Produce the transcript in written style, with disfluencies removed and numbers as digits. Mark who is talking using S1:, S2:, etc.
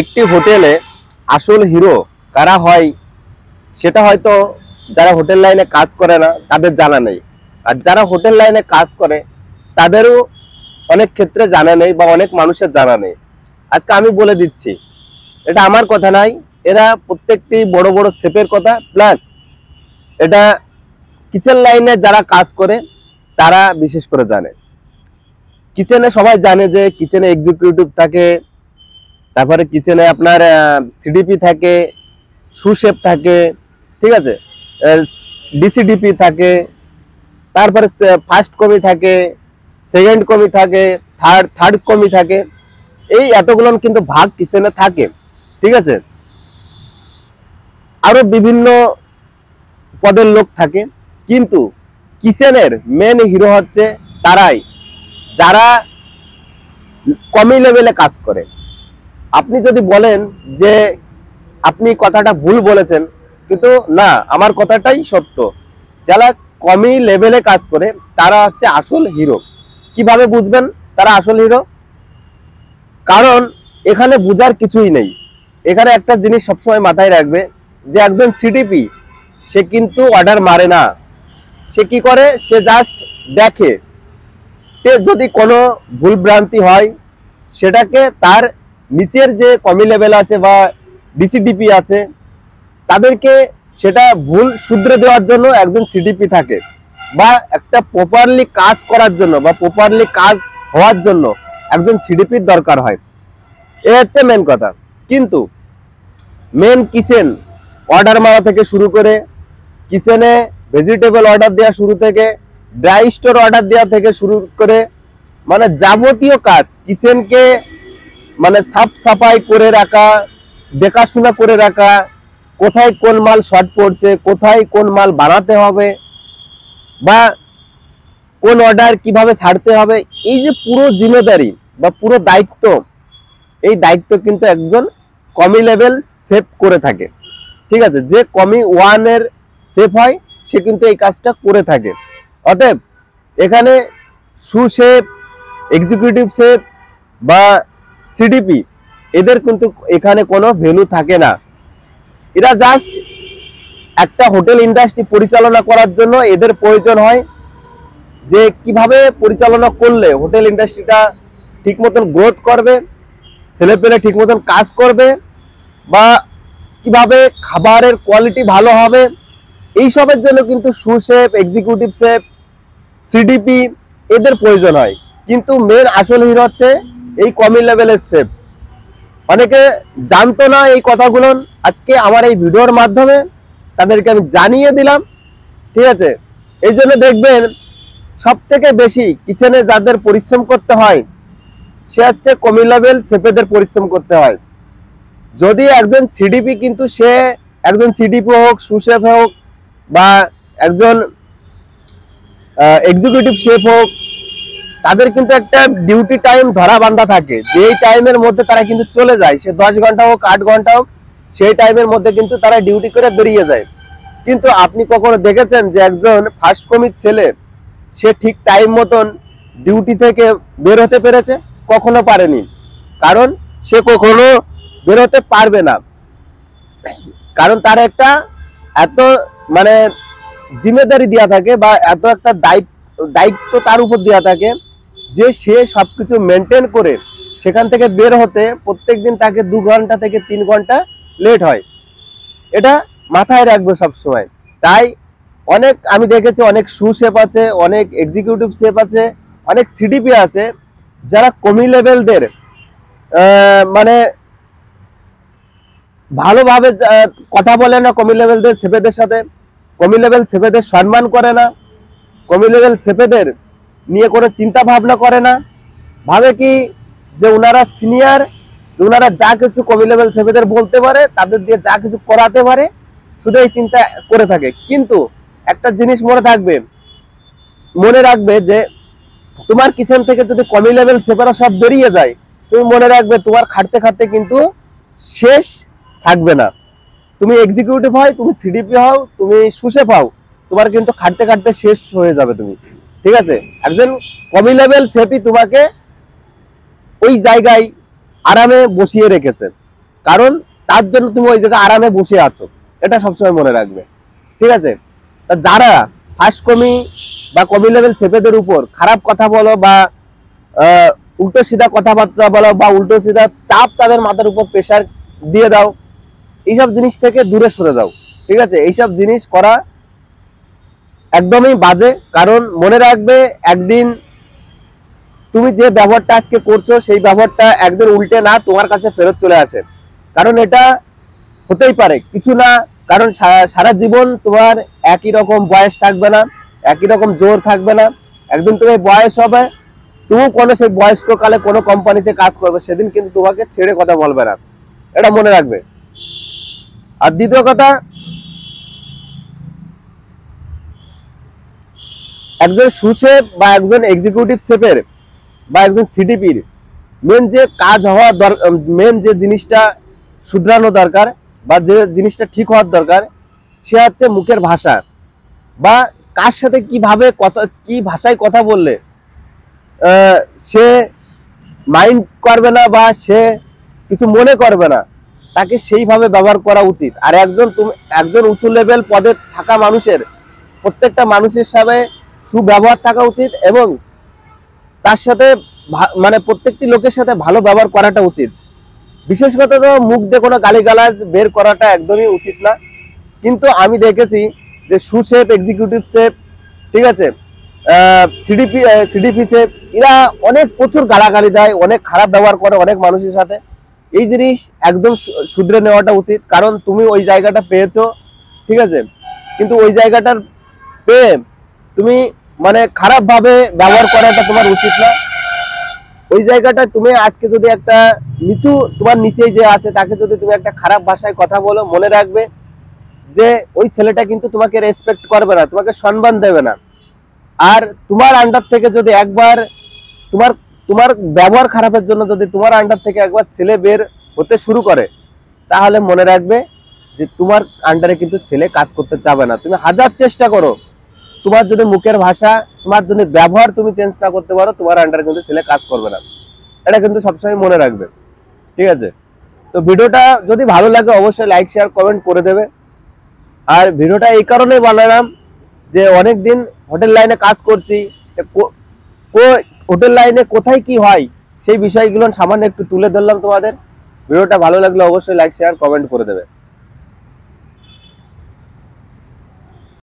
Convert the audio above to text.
S1: একটি হোটেলে আসল হিরো কারা হয় সেটা হয়তো যারা হোটেল লাইনে কাজ করে না তাদের জানা নেই, আর যারা হোটেল লাইনে কাজ করে তাদেরও অনেক ক্ষেত্রে জানা নেই বা অনেক মানুষের জানা নেই। আজকে আমি বলে দিচ্ছি, এটা আমার কথা নাই, এরা প্রত্যেকটি বড় বড় শেফের কথা, প্লাস এটা কিচেন লাইনে যারা কাজ করে তারা বিশেষ করে জানে। কিচেনে সবাই জানে যে কিচেনে এক্সিকিউটিভ থাকে, তারপরে কিচেনে আপনার সিডিপি থাকে, সুশেফ থাকে, ঠিক আছে, ডিসিডিপি থাকে, তারপরে ফার্স্ট কমি থাকে, সেকেন্ড কমি থাকে, থার্ড কমি থাকে। এই এতগুলো কিন্তু ভাগ কিচেনে থাকে, ঠিক আছে। আরো বিভিন্ন পদের লোক থাকে, কিন্তু কিচেনের মেন হিরো হচ্ছে তারাই যারা কমি লেভেলে কাজ করে। আপনি যদি বলেন যে আপনি কথাটা ভুল বলেছেন, কিন্তু না, আমার কথাটাই সত্য। যারা কমি লেভেলে কাজ করে তারা হচ্ছে আসল হিরো। কিভাবে বুঝবেন তারা আসল হিরো? কারণ এখানে বুঝার কিছুই নেই। এখানে একটা জিনিস সবসময় মাথায় রাখবে যে একজন সিডিপি সে কিন্তু অর্ডার মারে না। সে কি করে? সে জাস্ট দেখে, যদি কোনো ভুল ভ্রান্তি হয় সেটাকে তার নিচের যে কমি লেভেল আছে বা ডিসিডিপি আছে তাদেরকে সেটা ভুল শুধরে দেওয়ার জন্য একজন সিডিপি থাকে, বা একটা প্রপারলি কাজ করার জন্য বা প্রপারলি কাজ হওয়ার জন্য একজন সিডিপির দরকার হয়। এ হচ্ছে মেন কথা। কিন্তু মেন কিচেন অর্ডার মারা থেকে শুরু করে, কিচেনে ভেজিটেবল অর্ডার দেওয়া শুরু থেকে, ড্রাই স্টোর অর্ডার দেওয়া থেকে শুরু করে, মানে যাবতীয় কাজ কিচেনকে মানে সাফ সাফাই করে রাখা, দেখাশোনা করে রাখা, কোথায় কোন মাল শর্ট পড়ছে, কোথায় কোন মাল বানাতে হবে, বা কোন অর্ডার কিভাবে ছাড়তে হবে, এই যে পুরো জিম্মেদারি বা পুরো দায়িত্ব, এই দায়িত্ব কিন্তু একজন কমি লেভেল সেফ করে থাকে, ঠিক আছে। যে কমি ওয়ানের সেফ হয় সে কিন্তু এই কাজটা করে থাকে। অতএব এখানে সুশেফ, এক্সিকিউটিভ শেফ বা সিডিপি এদের কিন্তু এখানে কোনো ভ্যালু থাকে না। এরা জাস্ট একটা হোটেল ইন্ডাস্ট্রি পরিচালনা করার জন্য এদের প্রয়োজন হয়, যে কিভাবে পরিচালনা করলে হোটেল ইন্ডাস্ট্রিটা ঠিক মতন গ্রোথ করবে, ছেলেপেলে ঠিক মতন কাজ করবে, বা কিভাবে খাবারের কোয়ালিটি ভালো হবে, এইসবের জন্য কিন্তু সুশেফ, এক্সিকিউটিভ শেফ, সিডিপি এদের প্রয়োজন হয়। কিন্তু মেন আসল হিরো হচ্ছে এই কমি লেভেলের শেফ। অনেকে জানতো না এই কথাগুলো, আজকে আমার এই ভিডিওর মাধ্যমে তাদেরকে আমি জানিয়ে দিলাম, ঠিক আছে। এই জন্য দেখবেন সব থেকে বেশি কিচেনে যাদের পরিশ্রম করতে হয় সে হচ্ছে কমি লেভেল শেফেদের পরিশ্রম করতে হয়। যদি একজন সিডিপি, কিন্তু সে একজন সিডিপি হোক, সুশেফ হোক, বা একজন এক্সিকিউটিভ শেফ হোক, তাদের কিন্তু একটা ডিউটি টাইম ধরা বান্ধা থাকে, যে এই টাইমের মধ্যে তারা কিন্তু চলে যায়, সে 10 ঘন্টা হোক 8 ঘন্টা হোক, সেই টাইমের মধ্যে কিন্তু তারা ডিউটি করে বেরিয়ে যায়। কিন্তু আপনি কখনো দেখেছেন যে একজন ফার্স্ট কমির ছেলে সে ঠিক টাইম মতন ডিউটি থেকে বের হতে পেরেছে? কখনো পারেনি। কারণ সে কখনো বের হতে পারবে না, কারণ তার একটা এত মানে জিম্মেদারি দেওয়া থাকে, বা এত একটা দায়িত্ব তার উপর দেওয়া থাকে, যে সে সবকিছু মেনটেন করে সেখান থেকে বের হতে প্রত্যেকদিন তাকে 2 ঘন্টা থেকে 3 ঘন্টা লেট হয়। এটা মাথায় রাখবে সব সময়। তাই অনেক আমি দেখেছি অনেক সুশেফ আছে, অনেক এক্সিকিউটিভ শেফ আছে, অনেক সিডিপি আছে যারা কমি লেভেলদের মানে ভালোভাবে কথা বলে না, কমি লেভেলদের শেফেদের সাথে, কমি লেভেল শেফেদের সম্মান করে না, কমি লেভেল শেফেদের নিয়ে কোনো চিন্তা ভাবনা করে না। ভাবে কি যে ওনারা সিনিয়র, ওনারা যা কিছু কমি লেভেল শেফেদের বলতে পারে, তাদের দিয়ে যা কিছু করাতে পারে, শুধু এই চিন্তা করে থাকে। কিন্তু একটা জিনিস মনে রাখবে যে তোমার কিচেন থেকে যদি কমি লেভেল শেফেরা সব বেরিয়ে যায়, তুমি মনে রাখবে তোমার খাটতে খাটতে কিন্তু শেষ থাকবে না। তুমি এক্সিকিউটিভ হও, তুমি সিডিপি হও, তুমি সুশেফ হও, তোমার কিন্তু খাটতে খাটতে শেষ হয়ে যাবে তুমি, ঠিক আছে। একজন কমি লেভেল শেফই তোমাকে ওই জায়গায় আরামে বসিয়ে রেখেছে। কারণ তার জন্য তুমি ওই জায়গায় আরামে বসে আছো, এটা সবসময় মনে রাখবে। ঠিক আছে? তা যারা ফার্স্ট কমি বা কমি লেভেল সেপেদের উপর খারাপ কথা বলো বা উল্টো সিধা কথাবার্তা বলো বা উল্টো সিধা চাপ তাদের মাথার উপর প্রেশার দিয়ে দাও, এইসব জিনিস থেকে দূরে সরে যাও। ঠিক আছে? এইসব জিনিস করা একদমই বাজে। কারণ মনে রাখবে, একদিন তুমি যে ব্যবহারটা আজকে করছো সেই ব্যবহারটা একদিন উল্টে না তোমার কাছে ফেরত চলে আসে। কারণ এটা হতেই পারে কিছু না, কারণ সারা জীবন তোমার একই রকম বয়স থাকবে না, একই রকম জোর থাকবে না। একদিন তুমি বয়স হবে, তুমি কোনো সেই বয়স্ক কালে কোনো কোম্পানিতে কাজ করবে, সেদিন কিন্তু তোমাকে ছেড়ে কথা বলবে না, এটা মনে রাখবে। আর দ্বিতীয় কথা, একজন সুশেফ বা একজন এক্সিকিউটিভ শেফের বা একজন সিডিপির মেন যে কাজ হওয়া দরকার, মেন যে জিনিসটা শুধরানো দরকার বা যে জিনিসটা ঠিক হওয়ার দরকার, সে হচ্ছে মুখের ভাষা বা কার সাথে কিভাবে কথা, কি ভাষায় কথা বললে সে মাইন্ড করবে না বা সে কিছু মনে করবে না, তাকে সেইভাবে ব্যবহার করা উচিত। আর একজন উঁচু লেভেল পদে থাকা মানুষের প্রত্যেকটা মানুষের সাথে সুব্যবহার থাকা উচিত এবং তার সাথে মানে প্রত্যেকটি লোকের সাথে ভালো ব্যবহার করাটা উচিত। বিশেষ কথা তো মুখ দিয়ে কোনো গালিগালাজ বের করাটা একদমই উচিত না। কিন্তু আমি দেখেছি যে সুশেফ, এক্সিকিউটিভ শেফ, ঠিক আছে, সিডিপি শেফ, এরা অনেক প্রচুর গালাগালি দেয়, অনেক খারাপ ব্যবহার করে অনেক মানুষের সাথে। এই জিনিস একদম শুধরে নেওয়াটা উচিত। কারণ তুমি ওই জায়গাটা পেয়েছো, ঠিক আছে, কিন্তু ওই জায়গাটার পেয়ে তুমি মানে খারাপ ভাবে ব্যবহার করাটা তোমার উচিত না। ওই জায়গাটা তুমি আজকে যদি একটা নিচু, তোমার নিচেই যে আছে তাকে যদি তুমি একটা খারাপ ভাষায় কথা বলো, মনে রাখবে যে ওই ছেলেটা কিন্তু তোমাকে রেসপেক্ট করবে না, তোমাকে সম্মান দেবে না। আর তোমার আন্ডার থেকে যদি একবার তোমার তোমার ব্যবহার খারাপের জন্য যদি তোমার আন্ডার থেকে একবার ছেলে বের হতে শুরু করে, তাহলে মনে রাখবে যে তোমার আন্ডারে কিন্তু ছেলে কাজ করতে চাবে না। তুমি হাজার চেষ্টা করো, তোমার যদি মুখের ভাষা, তোমার যদি ব্যবহার তুমি চেঞ্জ না করতে পারো, তোমার আন্ডারে কিন্তু ছেলে কাজ করবে না। এটা কিন্তু সবসময় মনে রাখবে। ঠিক আছে? তো ভিডিওটা যদি ভালো লাগে অবশ্যই লাইক, শেয়ার, কমেন্ট করে দেবে। আর ভিডিওটা এই কারণেই বানালাম যে অনেকদিন হোটেল লাইনে কাজ করছি, হোটেল লাইনে কোথায় কি হয় সেই বিষয়গুলো সামান্য একটু তুলে ধরলাম তোমাদের। ভিডিওটা ভালো লাগলে অবশ্যই লাইক, শেয়ার, কমেন্ট করে দেবে।